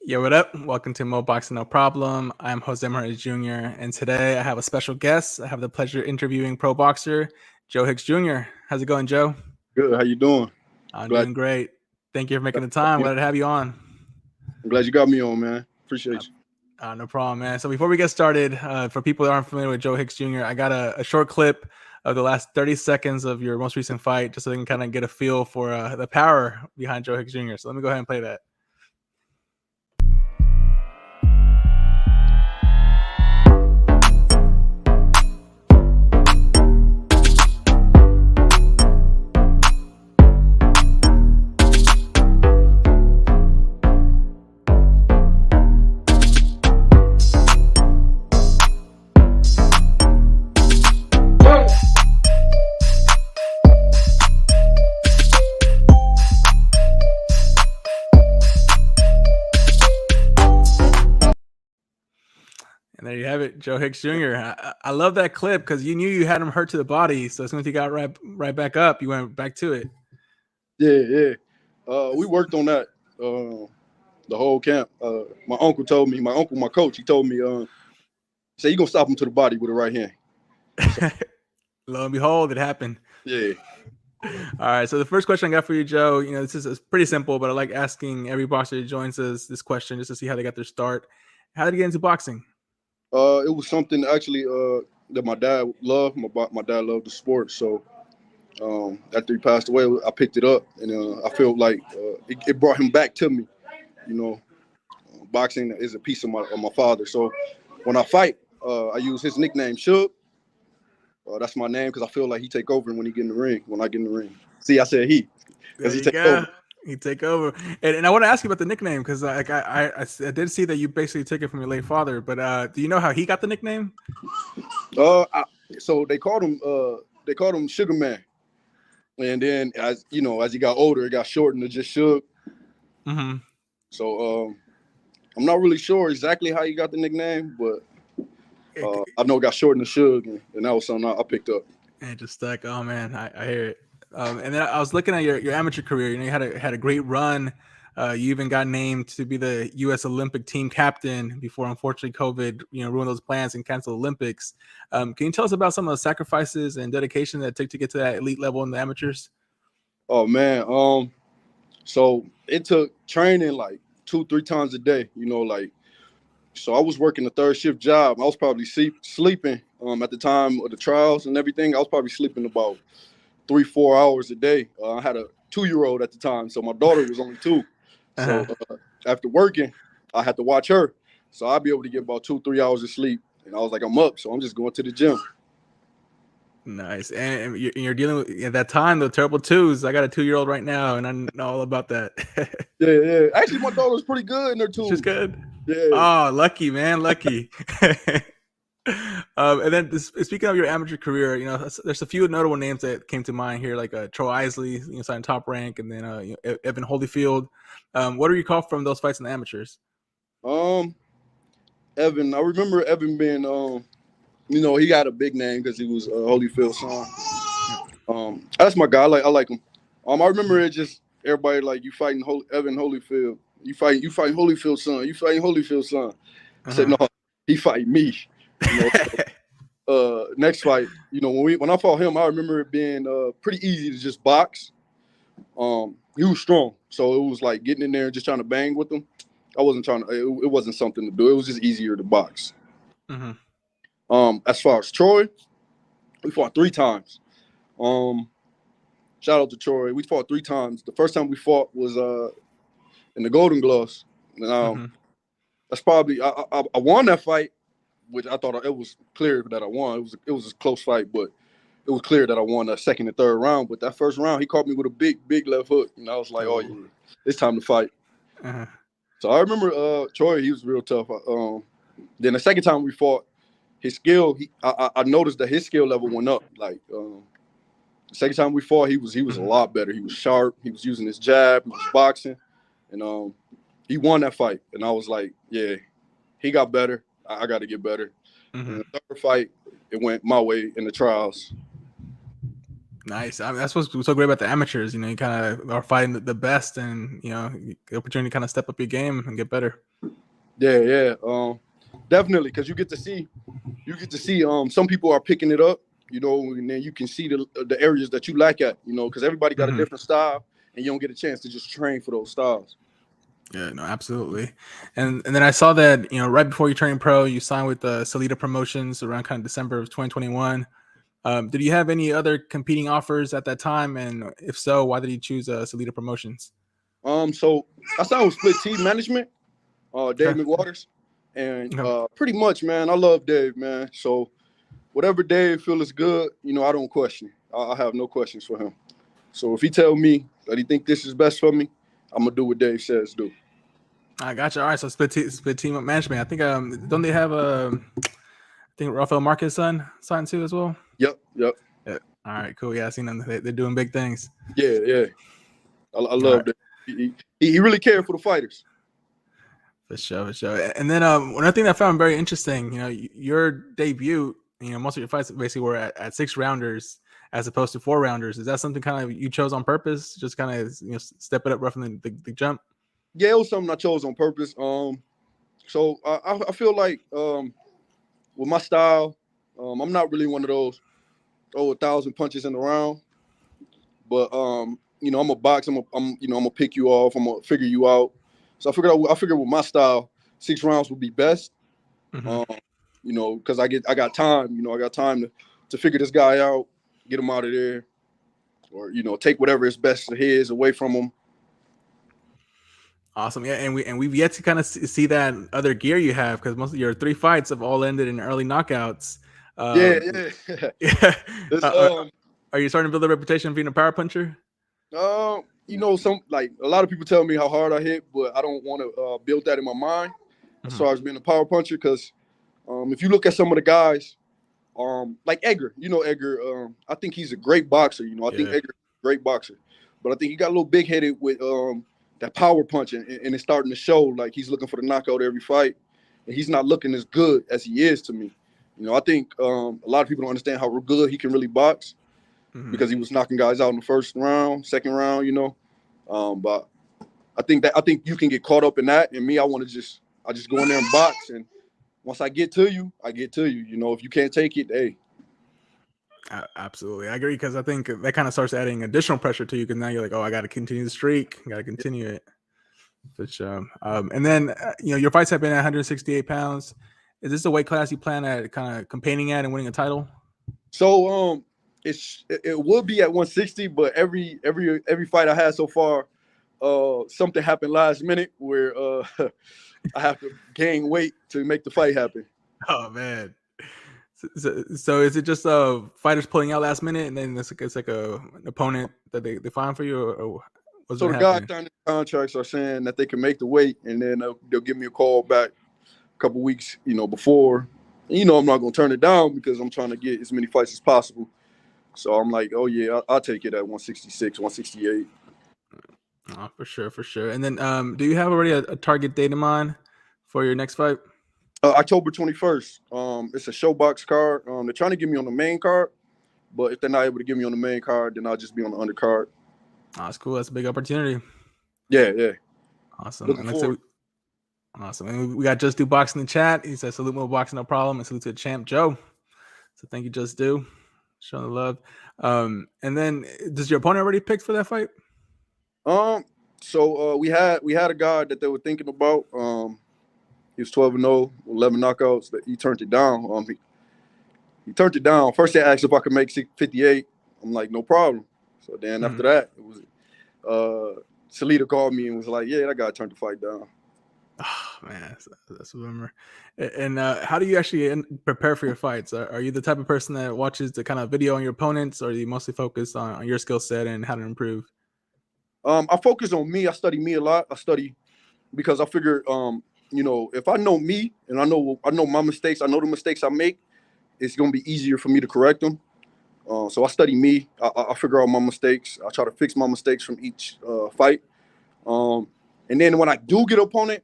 Yo, what up? Welcome to Mo Boxing No Problem. I'm Jose Martinez Jr. And today I have a special guest. I have the pleasure of interviewing pro boxer Joe Hicks Jr. How's it going, Joe? Good. How you doing? I'm Glad, doing great. Thank you for making glad the time. you Glad to have you on. I'm glad you got me on, man. Appreciate you. No problem, man. So before we get started, for people that aren't familiar with Joe Hicks Jr., I got a short clip of the last 30 seconds of your most recent fight, just so they can kind of get a feel for the power behind Joe Hicks Jr. So let me go ahead and play that. And there you have it, Joe Hicks Jr. I love that clip because you knew you had him hurt to the body. So as soon as he got right back up, you went back to it. Yeah. We worked on that the whole camp. My uncle told me, my coach, he told me, he said, you're going to stop him to the body with the right hand. So, lo and behold, it happened. Yeah. All right. So the first question I got for you, Joe, this is pretty simple, but I like asking every boxer that joins us this question just to see how they got their start. How did you get into boxing? It was something actually that my dad loved. My dad loved the sport. So after he passed away, I picked it up, and I felt like it brought him back to me. You know, boxing is a piece of my father. So when I fight, I use his nickname, Shug. That's my name because I feel like he take over when he get in the ring. When I get in the ring, see, I said he because There he you take go. over. He take over, and I want to ask you about the nickname because I did see that you basically took it from your late father. But do you know how he got the nickname? So they called him Sugar Man, and then as he got older, it got shortened to just Shug. Mm-hmm. So I'm not really sure exactly how he got the nickname, but I know it got shortened to Shug, and that was something I picked up. And just like, oh man, I hear it. And then I was looking at your amateur career. You had a great run. You even got named to be the U.S. Olympic team captain before, unfortunately, COVID ruined those plans and canceled the Olympics. Can you tell us about some of the sacrifices and dedication that it took to get to that elite level in the amateurs? Oh man, so it took training like 2-3 times a day. So I was working a third shift job. I was probably sleeping at the time of the trials and everything. I was probably sleeping about 3-4 hours a day. I had a 2-year-old at the time, so my daughter was only 2. So after working, I had to watch her. So I'd be able to get about 2-3 hours of sleep. And I was like, I'm up, so I'm just going to the gym. Nice. And you're dealing with at that time the terrible twos. I got a 2-year-old right now, and I know all about that. Yeah. Actually, my daughter's pretty good in her twos. She's good. Yeah. Oh, lucky man, lucky. And then speaking of your amateur career, there's a few notable names that came to mind here, like Troy Isley, signed Top Rank, and then Evan Holyfield. What do you recall from those fights in the amateurs? Evan, I remember Evan being, he got a big name because he was Holyfield's son. That's my guy. I like him. I remember it just everybody like you fighting Evan Holyfield. You fighting Holyfield's son. You fighting Holyfield's son. I said no, he fight me. Next fight, when I fought him, I remember it being pretty easy to just box. He was strong, so it was like getting in there and just trying to bang with him. I wasn't trying to. It wasn't something to do. It was just easier to box. As far as Troy, we fought 3 times. Shout out to Troy. We fought 3 times. The first time we fought was in the Golden Gloves. And, that's probably I won that fight, which I thought it was clear that I won. It was a close fight, but it was clear that I won that second and third round. But that first round, he caught me with a big left hook, and I was like, oh yeah, it's time to fight. So I remember Troy. He was real tough. Then the second time we fought, his skill. I noticed that his skill level went up. Like the second time we fought, he was a lot better. He was sharp. He was using his jab. He was boxing, and he won that fight. And I was like, yeah, he got better. I got to get better. And the third fight, it went my way in the trials. Nice. I mean, that's what's so great about the amateurs. You know, you kind of are fighting the best, and you know, the opportunity to kind of step up your game and get better. Yeah, yeah, definitely, because you get to see some people are picking it up, you know, and then you can see the areas that you lack at, you know, because everybody got a different style, and you don't get a chance to just train for those styles. Yeah, no, absolutely. And then I saw that, you know, right before you turned pro, you signed with Salida Promotions around kind of December of 2021. Did you have any other competing offers at that time? And if so, why did you choose Salida Promotions? So I signed with Split Team Management, Dave Okay. McWaters, and Okay. pretty much, man, I love Dave, man. So whatever Dave feels is good, you know, I don't question. I have no questions for him. So if he tell me that he think this is best for me, I'm gonna do what Dave says do. I got you. All right, so split team management. I think don't they have I think Rafael Marquez signed too as well. Yep, yep. Yeah. All right, cool. Yeah, I seen them. They're doing big things. Yeah, yeah. I All love right. that. He really cared for the fighters. For sure, for sure. And then one thing that I found very interesting, you know, your debut, you know, most of your fights basically were at 6 rounders as opposed to 4 rounders. Is that something kind of you chose on purpose? Just kind of, you know, step it up right from the jump? Yeah, it was something I chose on purpose. So I feel like with my style, I'm not really one of those 1,000 punches in the round. But you know, I'm a box. I'm gonna pick you off. I'm gonna figure you out. So I figured with my style, 6 rounds would be best. Mm-hmm. Um, you know, because I got time. You know, I got time to figure this guy out, get him out of there, or you know, take whatever is best of his away from him. Awesome. Yeah, and we've yet to kind of see that other gear you have because most of your 3 fights have all ended in early knockouts. Yeah, Um, yeah. yeah. It's, Are you starting to build a reputation of being a power puncher? you know, some like a lot of people tell me how hard I hit, but I don't want to build that in my mind as Mm-hmm. far as being a power puncher. Because if you look at some of the guys, like Edgar, you know Edgar, I think he's a great boxer. You know, I think Yeah. Edgar's a great boxer, but I think he got a little big headed with that power punch, and it's starting to show. Like he's looking for the knockout every fight, and he's not looking as good as he is to me. You know, I think a lot of people don't understand how good he can really box Mm-hmm. because he was knocking guys out in the first round, second round. You know, but I think you can get caught up in that, and me, I just go in there and box, and once I get to you, I get to you. You know, if you can't take it, hey. Absolutely, I agree because I think that kind of starts adding additional pressure to you because now you're like, oh, I got to continue the streak, got to continue it. For sure. And then you know your fights have been at 168 pounds. Is this the weight class you plan at kind of competing at and winning a title? So it would be at 160, but every fight I had so far, something happened last minute where I have to gain weight to make the fight happen. Oh man. So is it just fighters pulling out last minute and then it's like an opponent that they find for you or what's So been the guys happening? signing the contracts are saying that they can make the weight, and then they'll give me a call back a couple weeks, you know, before. And, you know, I'm not gonna turn it down because I'm trying to get as many fights as possible. So I'm like, oh yeah, I'll take it at 166, 168. Oh, for sure, for sure. And then do you have already a target date in mind for your next fight? October 21st. It's a showbox card. They're trying to get me on the main card, but if they're not able to get me on the main card, then I'll just be on the undercard. Oh, that's cool. That's a big opportunity. Yeah, yeah. Awesome. Looking And let's say forward. awesome. And we got Just Do Boxing in the chat. He says salute Mo Boxing, no problem. And salute to the champ Joe. So thank you, Just Do. Showing the love. And then does your opponent already picked for that fight? So we had a guy that they were thinking about. He was 12-0, 11 knockouts. That he turned it down. He turned it down. First they asked if I could make 58. I'm like, no problem. So then after that, it was Salida called me and was like, yeah, that guy turned the fight down. Oh man, that's a bummer. And how do you actually prepare for your fights? Are you the type of person that watches the kind of video on your opponents, or are you mostly focused on your skill set and how to improve? I focus on me. I study me a lot. I study because I figure, you know, if I know me and I know my mistakes, I know the mistakes I make, it's gonna be easier for me to correct them. So I study me. I figure out my mistakes. I try to fix my mistakes from each fight. And then when I do get an opponent,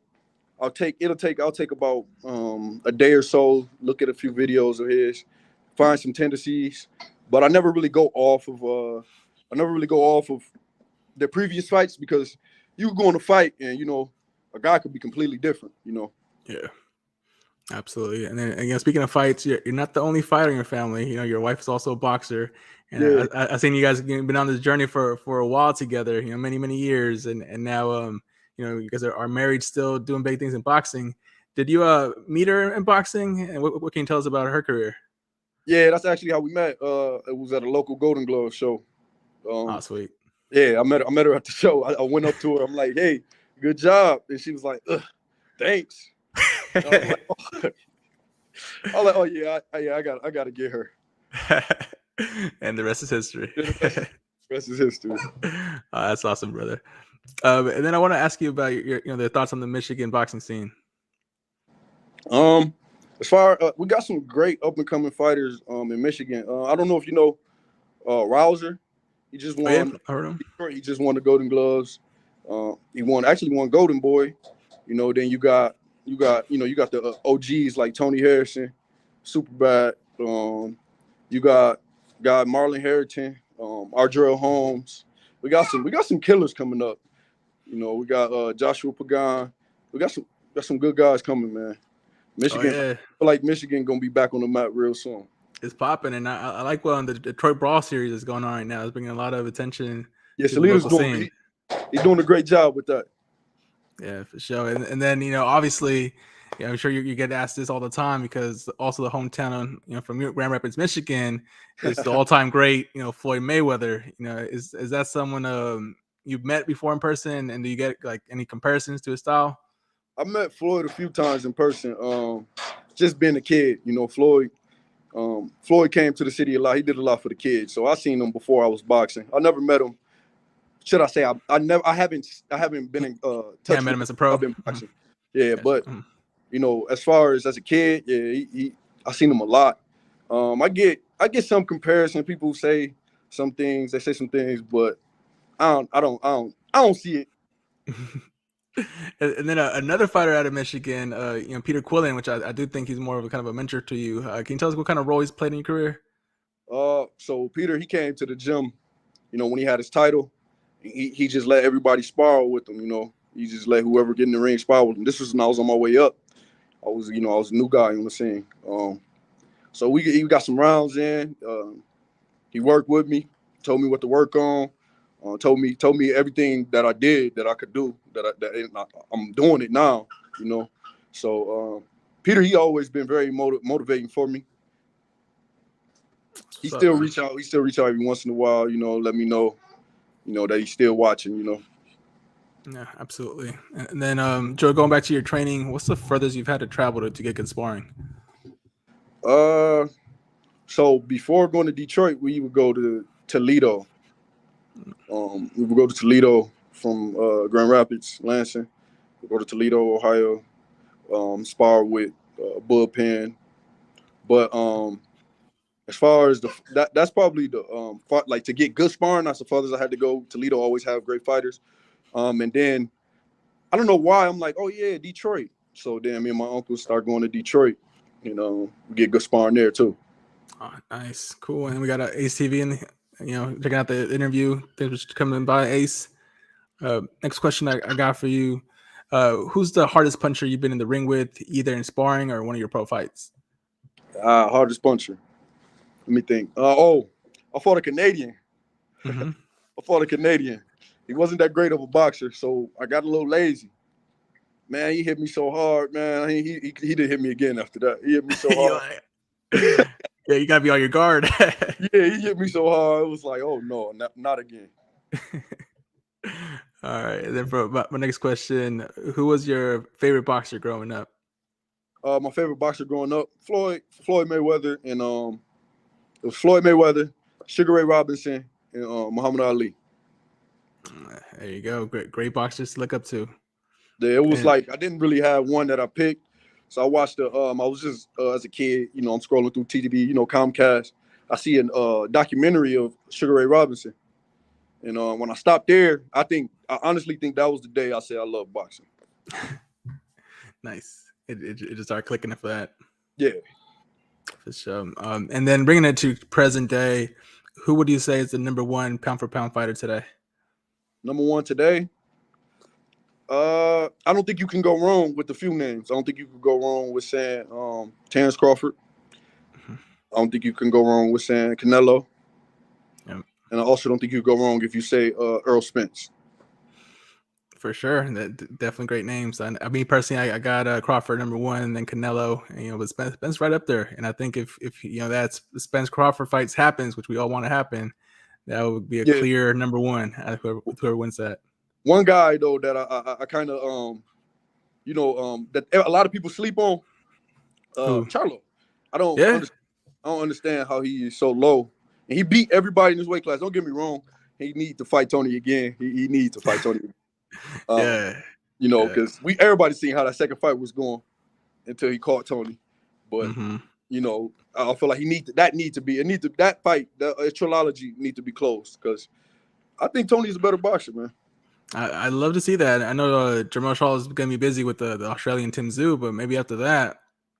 I'll take about a day or so, look at a few videos of his, find some tendencies, but I never really go off of their previous fights because you go on a fight and a guy could be completely different. Yeah. Absolutely. And then again, speaking of fights, you're not the only fighter in your family. Your wife is also a boxer. And Yeah, I seen you guys been on this journey for a while together, many, many years. And now, you guys are married still doing big things in boxing. Did you meet her in boxing? And what can you tell us about her career? yeah, that's actually how we met. It was at a local Golden Glove show. Oh, Um, sweet. yeah, I met her at the show. I went up to her. I'm like, hey, good job. And she was like, ugh, thanks. And I'm like, oh yeah, I got to get her. And the rest is history. The rest is history. That's awesome, brother. And then I want to ask you about your the thoughts on the Michigan boxing scene. As far we got some great up and coming fighters in Michigan. I don't know if you know Rouser. He just Oh, yeah, won. I heard him. He just won the Golden Gloves. He won Golden Boy. Then you got the OGs like Tony Harrison, Super Bad. You got Marlon Harrington, Ardrell Holmes. We got some killers coming up. We got Joshua Pagan. We got some good guys coming, man. Michigan, Oh, yeah. I feel like Michigan gonna be back on the map real soon. It's popping, and I like the Detroit Brawl series is going on right now. It's bringing a lot of attention. Yeah, To the Salida's local scene. he's doing a great job with that. Yeah, for sure. And then obviously, I'm sure you get asked this all the time because also the hometown from Grand Rapids, Michigan, is the all-time great Floyd Mayweather. Is that someone you've met before in person, and do you get like any comparisons to his style? I met Floyd a few times in person. Just being a kid, Floyd. Floyd came to the city a lot. He did a lot for the kids. So I seen him before I was boxing. I never met him. Should I say I haven't been in touch. Yeah, I met him as a pro. I've been boxing. Yeah, Gotcha. but as far as a kid, yeah, I seen him a lot. I get some comparison. People say some things. They say some things, but I don't see it. And then another fighter out of Michigan, Peter Quillen, which I do think he's more of a kind of a mentor to you. Can you tell us what kind of role he's played in your career? So Peter, he came to the gym, when he had his title. He just let everybody spar with him. He just let whoever get in the ring spar with him. This was when I was on my way up. I was a new guy on the scene. So we got some rounds in. He worked with me, told me what to work on. Told me everything that I did that I could do. I'm doing it now. So Peter, he always been very motivating for me. He still reach out. He still reach out every once in a while. Let me know. That he's still watching. Yeah, absolutely. And then, Joe, going back to your training, what's the furthest you've had to travel to get good sparring? So before going to Detroit, we would go to Toledo. We would go to Toledo from Grand Rapids, Lansing. We go to Toledo, Ohio, spar with Bullpen. But as far as that's probably the like to get good sparring, that's the farthest I had to go. Toledo always have great fighters. And then I don't know why I'm like, oh yeah, Detroit. So then me and my uncle start going to Detroit. We get good sparring there too. Oh, nice, cool. And we got Ace TV in checking out the interview. Thanks for coming by, Ace. Next question I got for you. Who's the hardest puncher you've been in the ring with, either in sparring or one of your pro fights? Hardest puncher. Let me think. I fought a Canadian. Mm-hmm. I fought a Canadian. He wasn't that great of a boxer, so I got a little lazy. Man, he hit me so hard, man. He didn't hit me again after that. He hit me so hard. Yeah, you gotta be on your guard. Yeah, he hit me so hard. It was like, oh no, not again. All right. And then for my next question, who was your favorite boxer growing up? My favorite boxer growing up, Floyd Mayweather, and it was Floyd Mayweather, Sugar Ray Robinson, and Muhammad Ali. There you go. Great boxers to look up to. Yeah, it was like I didn't really have one that I picked. So I watched I was just as a kid, I'm scrolling through TTV, Comcast. I see a documentary of Sugar Ray Robinson. And when I stopped there, I honestly think that was the day I said I love boxing. Nice. It just started clicking for that. Yeah. For sure. And then bringing it to present day, who would you say is the number one pound for pound fighter today? Number one today. I don't think you can go wrong with a few names. I don't think you can go wrong with saying Terrence Crawford. Mhm. I don't think you can go wrong with saying Canelo. Yep. And I also don't think you go wrong if you say Earl Spence. For sure, definitely great names. I mean, personally, I got Crawford number one, and then Canelo. And, but Spence right up there. And I think if that's Spence Crawford fights happens, which we all want to happen, that would be a clear number one. Whoever wins that. One guy though that I kind of that a lot of people sleep on, Charlo. I don't understand how he is so low, and he beat everybody in his weight class. Don't get me wrong, he needs to fight Tony again. He needs to fight Tony. Because everybody seen how that second fight was going until he caught Tony, but I feel like that fight, that trilogy need to be closed because I think Tony's a better boxer, man. I'd love to see that. I know Jermell Charles is going to be busy with the Australian Tim Tszyu, but maybe after that,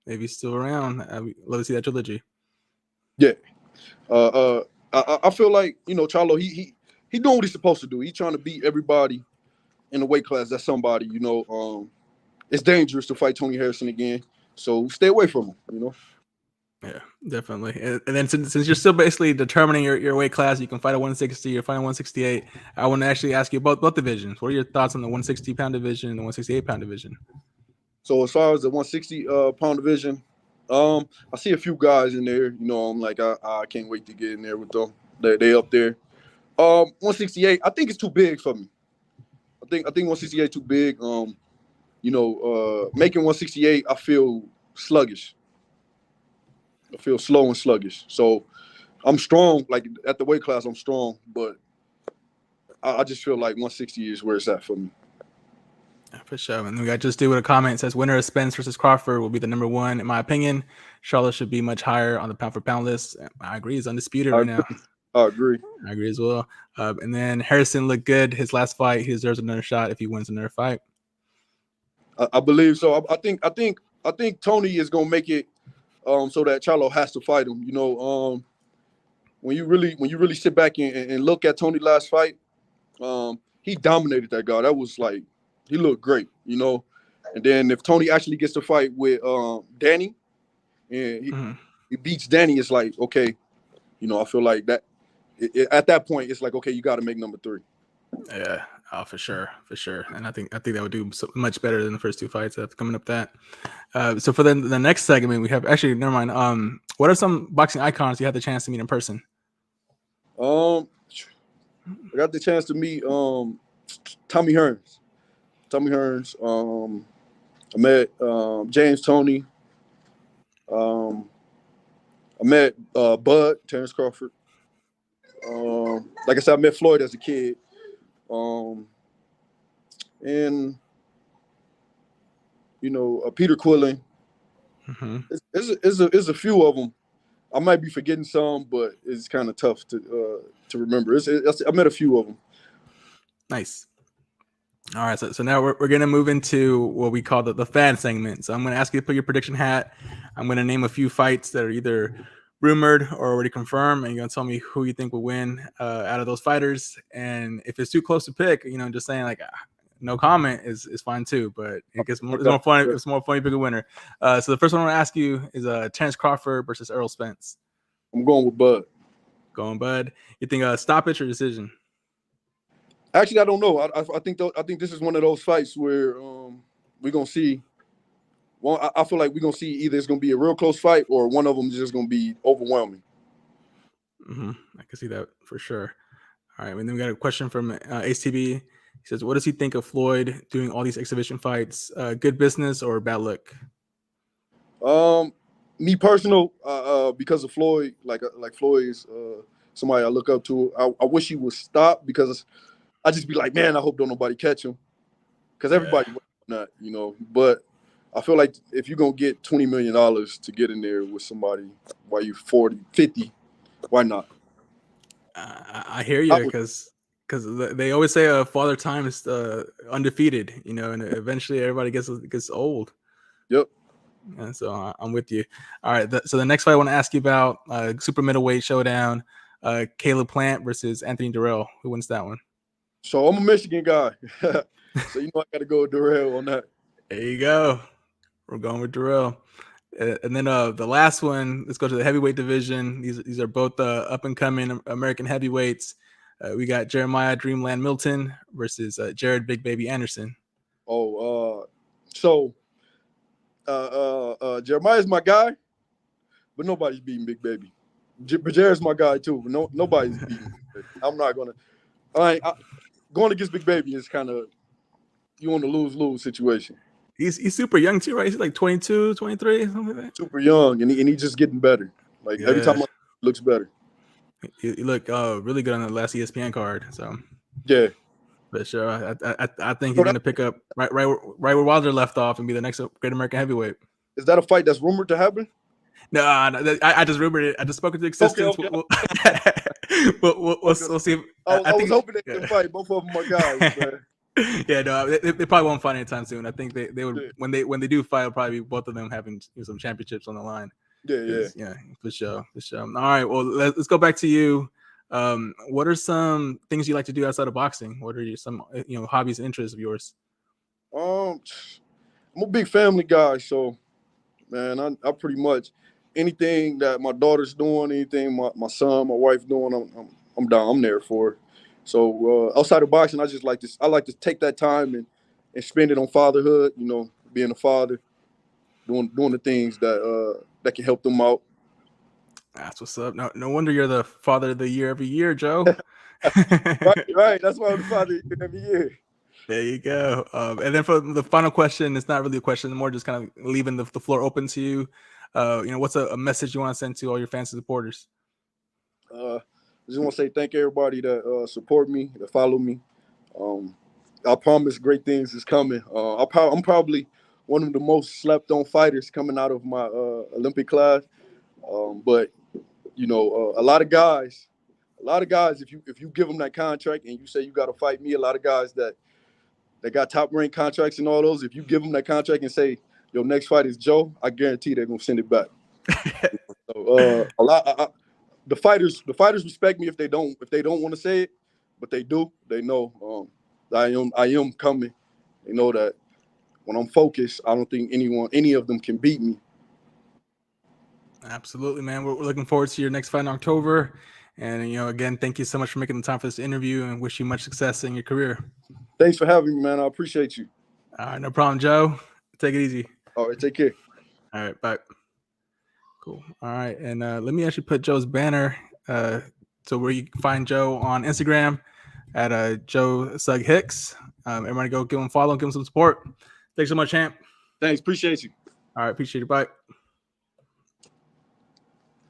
maybe he's still around. I'd love to see that trilogy. Yeah. I feel like, Charlo, he doing what he's supposed to do. He's trying to beat everybody in the weight class. That's somebody, it's dangerous to fight Tony Harrison again. So stay away from him, Yeah, definitely. And then since you're still basically determining your weight class, you can fight at 160, you're fighting 168. I want to actually ask you about both divisions. What are your thoughts on the 160 pound division and the 168 pound division? So as far as the 160 pound division, I see a few guys in there. I'm like, I can't wait to get in there with them. They up there. 168, I think it's too big for me. I think 168 too big. Making 168, I feel sluggish. I feel slow and sluggish. So I'm strong, like at the weight class, I'm strong, but I just feel like 160 is where it's at for me. For sure. And we got just do with a comment. It says winner of Spence versus Crawford will be the number one. In my opinion, Charlotte should be much higher on the pound for pound list. I agree. He's undisputed right now. I agree. I agree as well. And then Harrison looked good. His last fight, he deserves another shot if he wins another fight. I believe so. I think Tony is gonna make it so that Charlo has to fight him. When you really sit back and look at Tony last fight, he dominated that guy. That was like, he looked great, And then if Tony actually gets to fight with Danny, and he beats Danny, it's like, okay, I feel like that at that point it's like, okay, you got to make number 3. Yeah, for sure. And I think that would do much better than the first two fights that's coming up. That so for the next segment, we have actually never mind. What are some boxing icons you had the chance to meet in person? I got the chance to meet Tommy Hearns. I met James Toney. I met Bud, Terrence Crawford. Like I said, I met Floyd as a kid. And Peter Quillen. There's a few of them. I might be forgetting some, but it's kind of tough to remember. I met a few of them. Nice. All right, so now we're gonna move into what we call the fan segment. So I'm gonna ask you to put your prediction hat. I'm gonna name a few fights that are either rumored or already confirmed, and you're gonna tell me who you think will win out of those fighters. And if it's too close to pick, just saying like no comment is fine too. But it's more fun. It's more fun to pick a winner. So the first one I'm gonna ask you is Terrence Crawford versus Earl Spence. I'm going with Bud. Going Bud. You think stoppage or decision? Actually, I don't know. I think this is one of those fights where we're gonna see. Well, I feel like we're gonna see either it's gonna be a real close fight or one of them is just gonna be overwhelming. I can see that for sure. All right, and then we got a question from ACB. He says, "What does he think of Floyd doing all these exhibition fights? Good business or bad luck?" Me personal, because of Floyd, like Floyd is somebody I look up to. I wish he would stop because I just be like, man, I hope don't nobody catch him, because everybody not, But I feel like if you're gonna get $20 million to get in there with somebody while you're 40, 50, why not? I hear you, because they always say father time is undefeated, and eventually everybody gets old. Yep. And so I'm with you. All right. So the next fight I want to ask you about, super middleweight showdown, Caleb Plant versus Anthony Durrell. Who wins that one? So I'm a Michigan guy. So, I got to go with Durrell on that. There you go. We're going with Durrell. And then the last one, let's go to the heavyweight division. These are both up and coming American heavyweights. We got Jeremiah Dreamland Milton versus Jared Big Baby Anderson. So Jeremiah's my guy, but nobody's beating Big Baby. But Jared's my guy too. But nobody's beating Big Baby. I'm not gonna. Going against Big Baby is kind of you want to lose situation. He's super young too, right? He's like 22, 23, something like that. Super young, and he's just getting better. Like every time he looks better. He looked really good on the last ESPN card. So yeah, but sure, I think he's gonna pick up right where Wilder left off and be the next Great American Heavyweight. Is that a fight that's rumored to happen? No, I just rumored it. I just spoke into existence. Okay. We'll see. I was hoping they could fight. Both of them are guys, man. Yeah, no, they probably won't fight anytime soon. I think they would when they do fight, it'll probably be both of them having some championships on the line. Yeah, for sure. All right, well let's go back to you. What are some things you like to do outside of boxing? What are some hobbies and interests of yours? I'm a big family guy, so man, I pretty much anything that my daughter's doing, anything my son, my wife doing, I'm down. I'm there for it. So outside of boxing, I like to take that time and spend it on fatherhood. Being a father, doing the things that can help them out. That's what's up. No wonder you're the father of the year every year, Joe. right. That's why I'm the father of the year every year. There you go. And then for the final question, it's not really a question, more just kind of leaving the floor open to you. What's a message you want to send to all your fans and supporters? I just want to say thank everybody that support me, that follow me. I promise great things is coming. I'm probably one of the most slept on fighters coming out of my Olympic class. But a lot of guys, if you give them that contract and you say you got to fight me, a lot of guys that got top rank contracts and all those, if you give them that contract and say your next fight is Joe, I guarantee they're gonna send it back. So the fighters respect me if they don't want to say it, but they do. They know I am coming. They know that when I'm focused, I don't think any of them can beat me. Absolutely, man. We're looking forward to your next fight in October. And, again, thank you so much for making the time for this interview and wish you much success in your career. Thanks for having me, man. I appreciate you. All right, no problem, Joe. Take it easy. All right, take care. All right, bye. Cool. All right, and let me actually put Joe's banner so where you can find Joe on Instagram at Joe Sug Hicks. Everybody go give him a follow, give him some support. Thanks so much, champ. Thanks, appreciate you. All right, appreciate it. Bye.